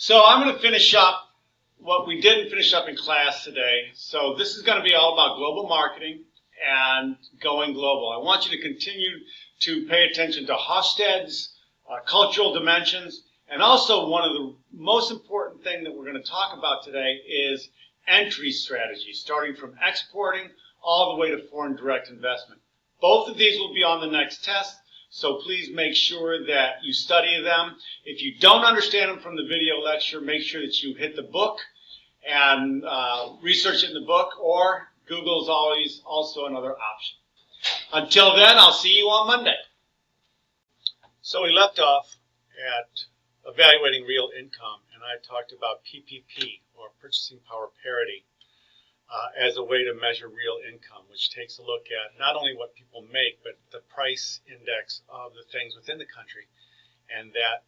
So I'm going to finish up what we didn't finish up in class today. So this is going to be all about global marketing and going global. I want you to continue to pay attention to Hofstede's cultural dimensions, and also one of the most important thing that we're going to talk about today is entry strategy, starting from exporting all the way to foreign direct investment. Both of these will be on the next test, so please make sure that you study them. If you don't understand them from the video lecture, make sure that you hit the book and research it in the book, or Google is always also another option. Until then, I'll see you on Monday. So we left off at evaluating real income, and I talked about PPP, or purchasing power parity, as a way to measure real income, which takes a look at not only what people make, but the price index of the things within the country, and that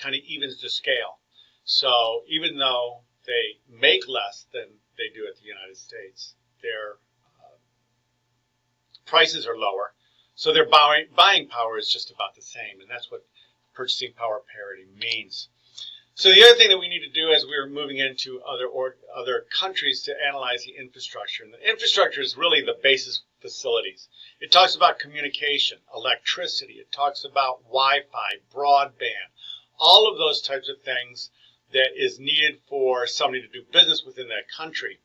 kind of evens the scale. So even though they make less than they do at the United States, their prices are lower, so their buying power is just about the same, and that's what purchasing power parity means. So the other thing that we need to do as we're moving into other countries to analyze the infrastructure. And the infrastructure is really the basis facilities. It talks about communication, electricity. It talks about Wi-Fi, broadband, all of those types of things that is needed for somebody to do business within that country.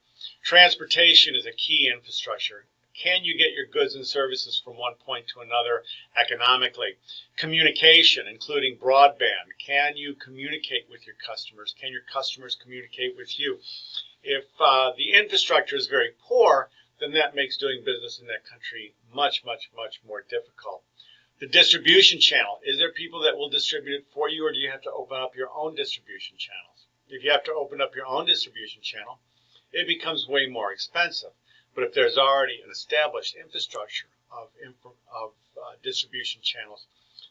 Transportation is a key infrastructure. Can you get your goods and services from one point to another economically? Communication, including broadband. Can you communicate with your customers? Can your customers communicate with you? If the infrastructure is very poor, then that makes doing business in that country much, much, much more difficult. The distribution channel. Is there people that will distribute it for you, or do you have to open up your own distribution channels? If you have to open up your own distribution channel, it becomes way more expensive. But if there's already an established infrastructure of distribution channels,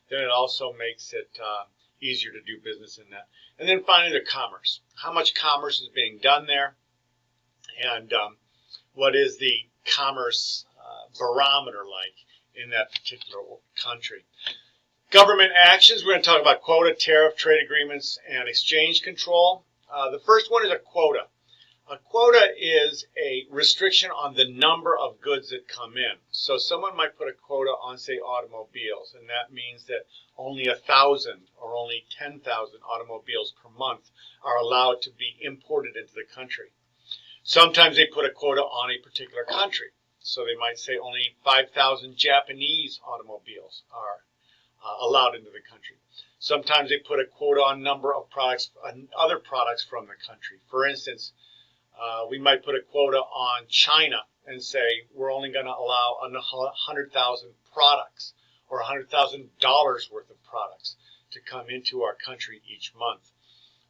then it also makes it easier to do business in that. And then finally, the commerce. How much commerce is being done there, and what is the commerce barometer like in that particular country. Government actions. We're going to talk about quota, tariff, trade agreements, and exchange control. The first one is a quota. A quota is a restriction on the number of goods that come in. So someone might put a quota on, say, automobiles, and that means that only 1,000 or only 10,000 automobiles per month are allowed to be imported into the country. Sometimes they put a quota on a particular country. So they might say only 5,000 Japanese automobiles are allowed into the country. Sometimes they put a quota on number of products, other products from the country. For instance, we might put a quota on China and say we're only going to allow 100,000 products or $100,000 worth of products to come into our country each month.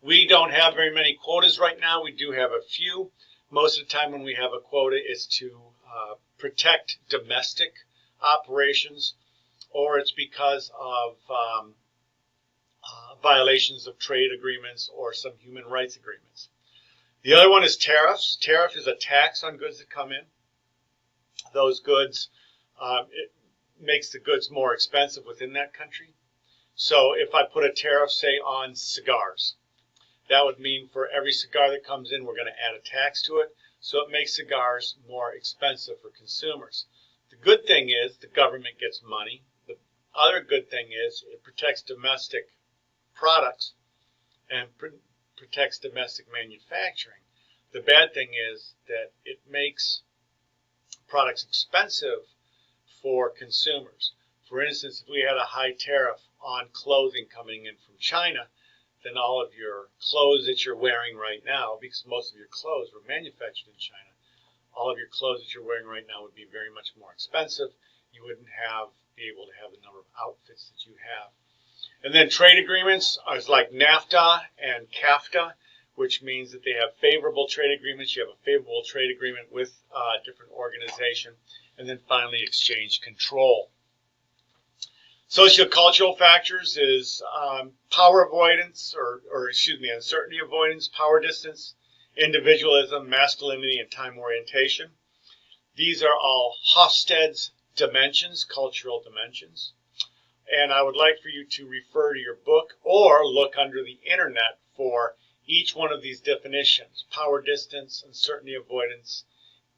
We don't have very many quotas right now. We do have a few. Most of the time when we have a quota, it's to protect domestic operations, or it's because of violations of trade agreements or some human rights agreements. The other one is tariffs. Tariff is a tax on goods that come in. Those goods, it makes the goods more expensive within that country. So if I put a tariff, say, on cigars, that would mean for every cigar that comes in, we're going to add a tax to it. So it makes cigars more expensive for consumers. The good thing is the government gets money. The other good thing is it protects domestic products and protects domestic manufacturing. The bad thing is that it makes products expensive for consumers. For instance, if we had a high tariff on clothing coming in from China, then all of your clothes that you're wearing right now, because most of your clothes were manufactured in China, all of your clothes that you're wearing right now would be very much more expensive. You wouldn't be able to have the number of outfits that you have. And then trade agreements is like NAFTA and CAFTA, which means that they have favorable trade agreements. You have a favorable trade agreement with a different organization. And then finally, exchange control. Sociocultural factors is power avoidance, uncertainty avoidance, power distance, individualism, masculinity, and time orientation. These are all Hofstede's dimensions, cultural dimensions. And I would like for you to refer to your book or look under the internet for each one of these definitions: power distance, uncertainty avoidance,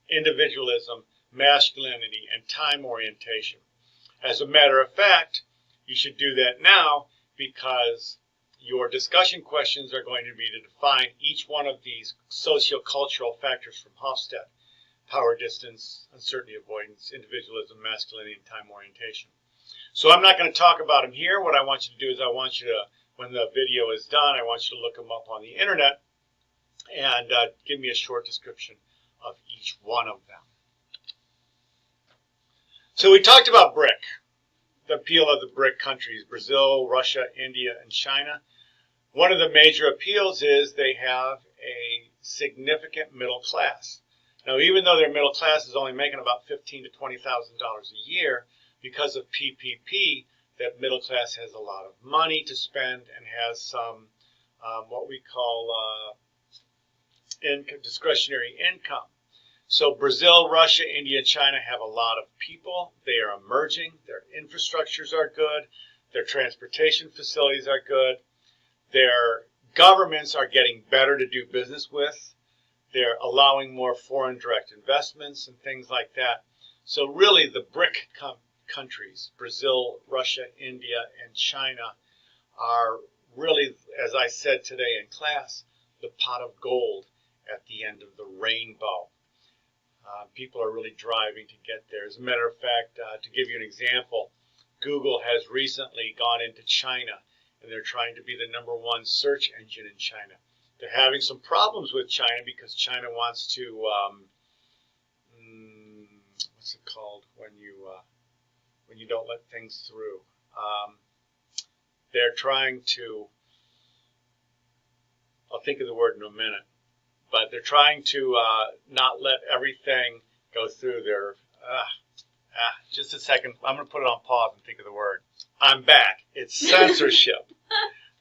individualism, masculinity, and time orientation. As a matter of fact, you should do that now, because your discussion questions are going to be to define each one of these sociocultural factors from Hofstede: power distance, uncertainty avoidance, individualism, masculinity, and time orientation. So I'm not going to talk about them here. What I want you to do is, I want you to, when the video is done, I want you to look them up on the internet and give me a short description of each one of them. So we talked about BRIC, the appeal of the BRIC countries: Brazil, Russia, India, and China. One of the major appeals is they have a significant middle class. Now, even though their middle class is only making about $15,000 to $20,000 a year, because of PPP, that middle class has a lot of money to spend and has some what we call discretionary income. So Brazil, Russia, India, and China have a lot of people. They are emerging. Their infrastructures are good. Their transportation facilities are good. Their governments are getting better to do business with. They're allowing more foreign direct investments and things like that. So really, the BRIC countries, Brazil, Russia, India, and China, are really, as I said today in class, the pot of gold at the end of the rainbow. People are really driving to get there. As a matter of fact, to give you an example, Google has recently gone into China, and they're trying to be the #1 search engine in China. They're having some problems with China because China wants to, what's it called when you don't let things through? They're trying to, I'll think of the word in a minute, but they're trying to not let everything go through their, just a second, I'm going to put it on pause and think of the word. I'm back. It's censorship.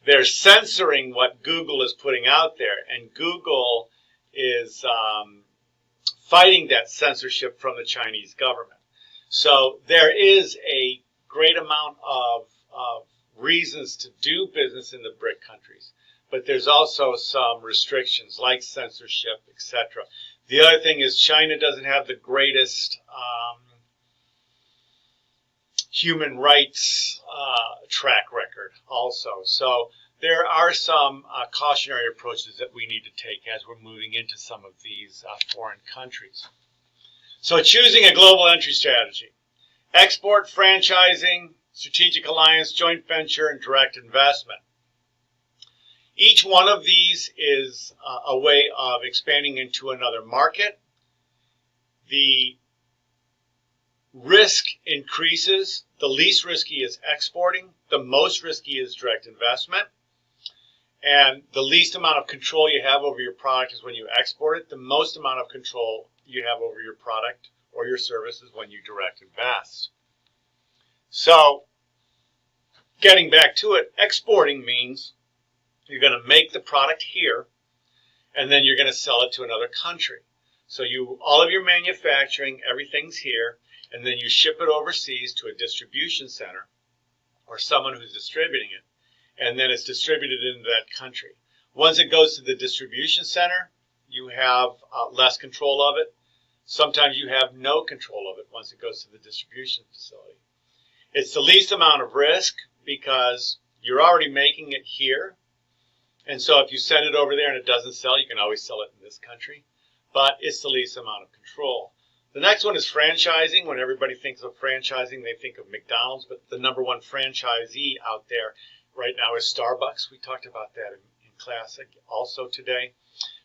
They're censoring what Google is putting out there, and Google is fighting that censorship from the Chinese government. So there is a great amount of reasons to do business in the BRIC countries, but there's also some restrictions like censorship, etc. The other thing is, China doesn't have the greatest human rights track record also. So there are some cautionary approaches that we need to take as we're moving into some of these foreign countries. So choosing a global entry strategy: export, franchising, strategic alliance, joint venture, and direct investment. Each one of these is a way of expanding into another market. The risk increases. The least risky is exporting. The most risky is direct investment. And the least amount of control you have over your product is when you export it. The most amount of control you have over your product or your service is when you direct invest. So, getting back to it, exporting means you're going to make the product here, and then you're going to sell it to another country. So all of your manufacturing, everything's here, and then you ship it overseas to a distribution center or someone who's distributing it, and then it's distributed into that country. Once it goes to the distribution center, you have less control of it. Sometimes you have no control of it once it goes to the distribution facility. It's the least amount of risk because you're already making it here. And so if you send it over there and it doesn't sell, you can always sell it in this country. But it's the least amount of control. The next one is franchising. When everybody thinks of franchising, they think of McDonald's. But the #1 franchisee out there right now is Starbucks. We talked about that in class also today.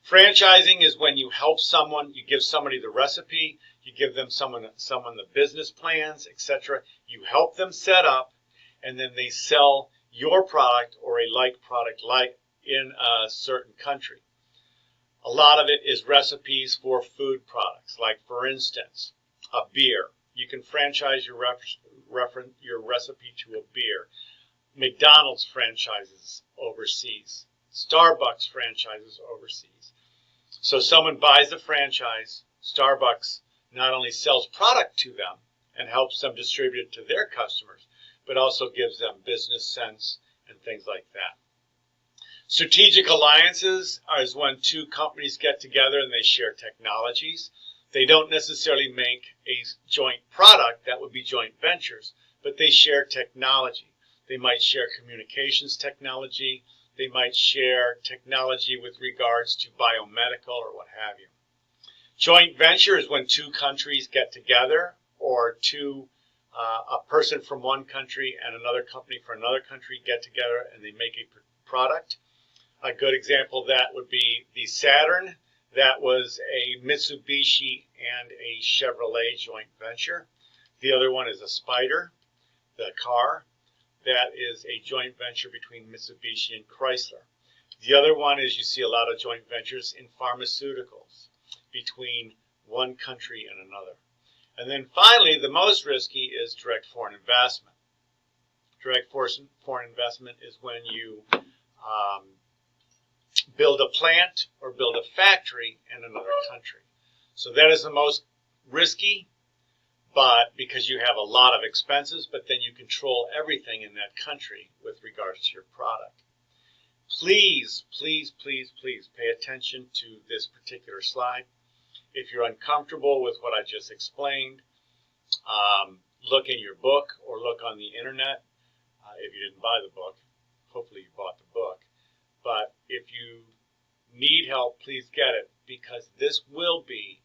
Franchising is when you help someone, you give somebody the recipe, you give them someone the business plans, etc. You help them set up, and then they sell your product or a like product like in a certain country. A lot of it is recipes for food products, like, for instance, a beer. You can franchise your recipe to a beer. McDonald's franchises overseas. Starbucks franchises overseas. So someone buys the franchise. Starbucks not only sells product to them and helps them distribute it to their customers, but also gives them business sense and things like that. Strategic alliances is when two companies get together and they share technologies. They don't necessarily make a joint product, that would be joint ventures, but they share technology. They might share communications technology. They might share technology with regards to biomedical or what have you. Joint venture is when two countries get together, or a person from one country and another company from another country get together and they make a product. A good example of that would be the Saturn. That was a Mitsubishi and a Chevrolet joint venture. The other one is a Spider, the car. That is a joint venture between Mitsubishi and Chrysler. The other one is, you see a lot of joint ventures in pharmaceuticals between one country and another. And then finally, the most risky is direct foreign investment. Direct foreign investment is when you build a plant or build a factory in another country. So that is the most risky, but because you have a lot of expenses, but then you control everything in that country with regards to your product. Please, please, please, please pay attention to this particular slide. If you're uncomfortable with what I just explained, look in your book or look on the internet. If you didn't buy the book, hopefully you bought the book. But if you need help, please get it, because this will be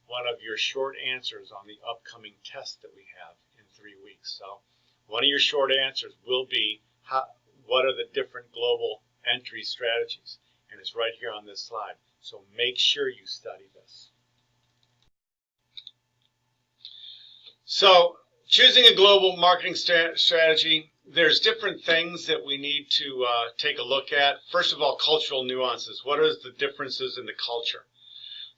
one of your short answers on the upcoming test that we have in 3 weeks. So one of your short answers will be, what are the different global entry strategies? And it's right here on this slide. So make sure you study this. So choosing a global marketing strategy, there's different things that we need to take a look at. First of all, cultural nuances. What are the differences in the culture?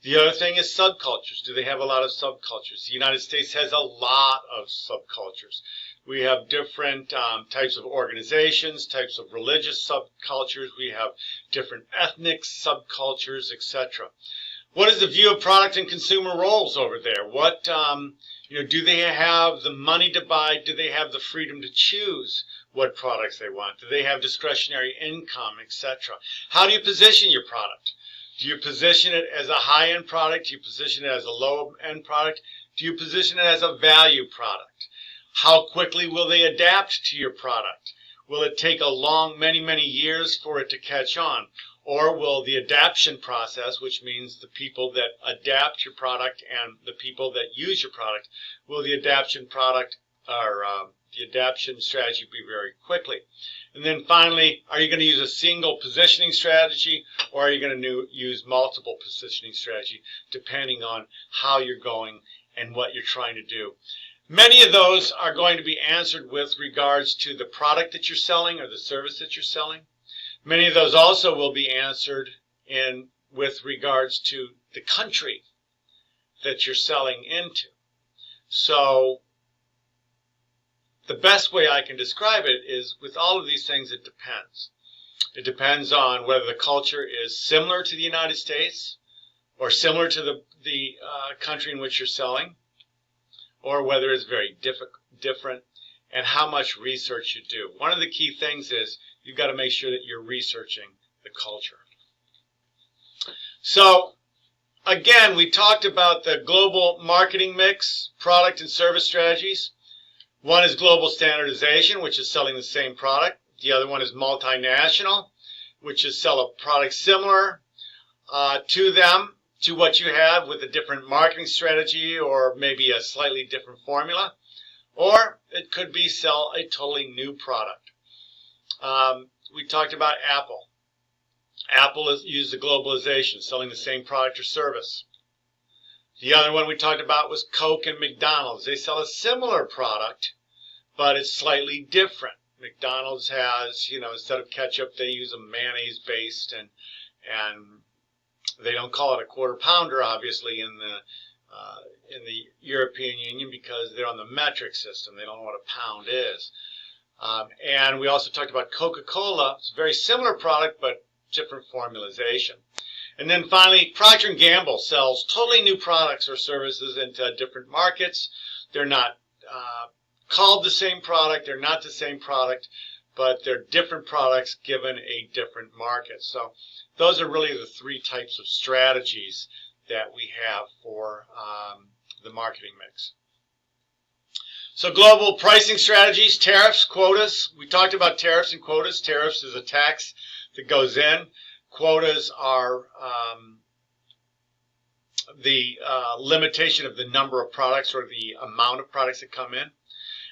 The other thing is subcultures. Do they have a lot of subcultures? The United States has a lot of subcultures. We have different types of organizations, types of religious subcultures. We have different ethnic subcultures, etc. What is the view of product and consumer roles over there? What, do they have the money to buy? Do they have the freedom to choose what products they want? Do they have discretionary income, etc.? How do you position your product? Do you position it as a high-end product? Do you position it as a low-end product? Do you position it as a value product? How quickly will they adapt to your product? Will it take many, many years for it to catch on? Or will the adaptation process, which means the people that adapt your product and the people that use your product, will the adaptation product or the adaptation strategy be very quickly? And then finally, are you going to use a single positioning strategy, or are you going to use multiple positioning strategy, depending on how you're going and what you're trying to do? Many of those are going to be answered with regards to the product that you're selling or the service that you're selling. Many of those also will be answered with regards to the country that you're selling into. So the best way I can describe it is, with all of these things, it depends. It depends on whether the culture is similar to the United States or similar to the country in which you're selling, or whether it's very different, and how much research you do. One of the key things is you've got to make sure that you're researching the culture. So again, we talked about the global marketing mix, product and service strategies. One is global standardization, which is selling the same product. The other one is multinational, which is sell a product similar to what you have with a different marketing strategy or maybe a slightly different formula. Or it could be sell a totally new product. We talked about Apple. Apple has used the globalization, selling the same product or service. The other one we talked about was Coke and McDonald's. They sell a similar product, but it's slightly different. McDonald's has, instead of ketchup, they use a mayonnaise-based, and they don't call it a quarter pounder, obviously, in the European Union, because they're on the metric system. They don't know what a pound is. And we also talked about Coca-Cola. It's a very similar product, but different formulation. And then finally, Procter & Gamble sells totally new products or services into different markets. They're not called the same product. They're not the same product, but they're different products given a different market. So those are really the three types of strategies that we have for the marketing mix. So global pricing strategies, tariffs, quotas. We talked about tariffs and quotas. Tariffs is a tax that goes in. Quotas are the limitation of the number of products or the amount of products that come in.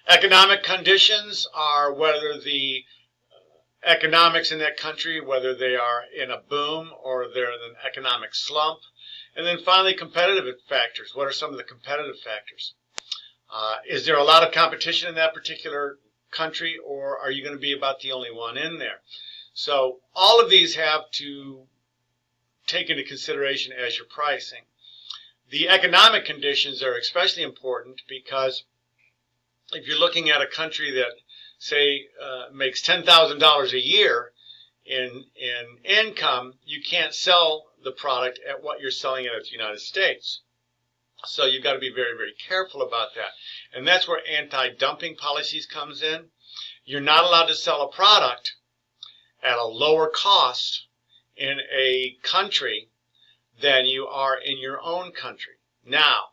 Economic conditions are whether the economics in that country, whether they are in a boom or they're in an economic slump. And then finally, competitive factors. What are some of the competitive factors? Is there a lot of competition in that particular country, or are you going to be about the only one in there? So all of these have to take into consideration as you're pricing. The economic conditions are especially important because if you're looking at a country that, say, makes $10,000 a year in income, you can't sell the product at what you're selling it at the United States. So you've got to be very, very careful about that. And that's where anti-dumping policies comes in. You're not allowed to sell a product at a lower cost in a country than you are in your own country. Now,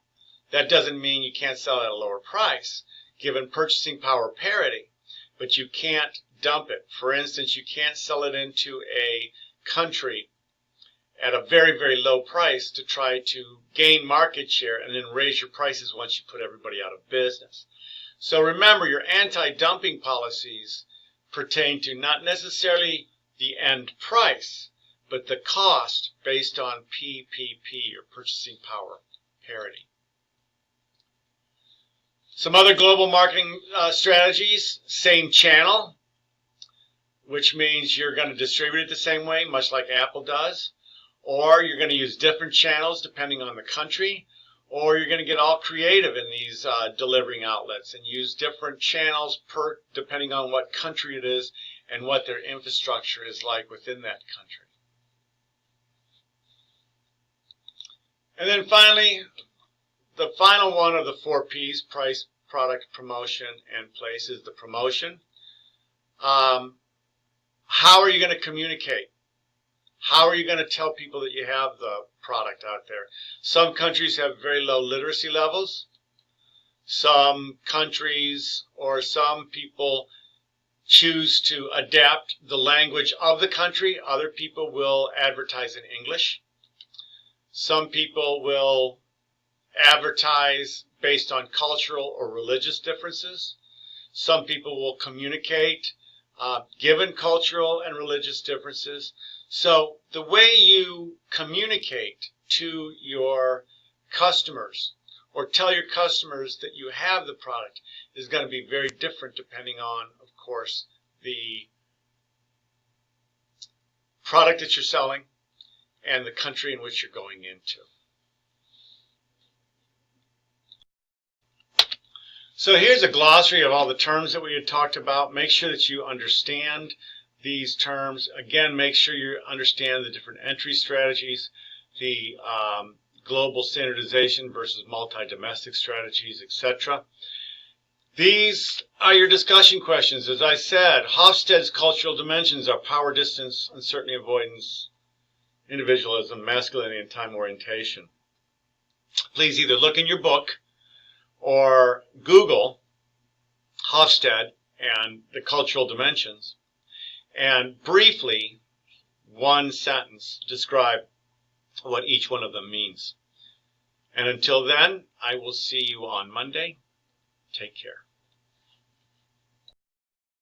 that doesn't mean you can't sell at a lower price, given purchasing power parity, but you can't dump it. For instance, you can't sell it into a country at a very, very low price to try to gain market share and then raise your prices once you put everybody out of business. So remember, your anti-dumping policies pertain to not necessarily the end price, but the cost based on PPP, or purchasing power parity. Some other global marketing strategies: same channel, which means you're going to distribute it the same way, much like Apple does, or you're going to use different channels depending on the country, or you're going to get all creative in these delivering outlets and use different channels depending on what country it is and what their infrastructure is like within that country. And then finally, the final one of the 4 P's, price, product, promotion, and place, is the promotion. How are you going to communicate? How are you going to tell people that you have the product out there? Some countries have very low literacy levels. Some countries or some people choose to adapt the language of the country. Other people will advertise in English. Some people will advertise based on cultural or religious differences. Some people will communicate given cultural and religious differences. So the way you communicate to your customers or tell your customers that you have the product is going to be very different depending on, of course, the product that you're selling and the country in which you're going into. So here's a glossary of all the terms that we had talked about. Make sure that you understand these terms. Again, make sure you understand the different entry strategies, the global standardization versus multi-domestic strategies, etc. These are your discussion questions. As I said, Hofstede's cultural dimensions are power, distance, uncertainty, avoidance, individualism, masculinity, and time orientation. Please either look in your book or Google Hofstede and the cultural dimensions and briefly, one sentence, describe what each one of them means. And until then, I will see you on Monday. Take care.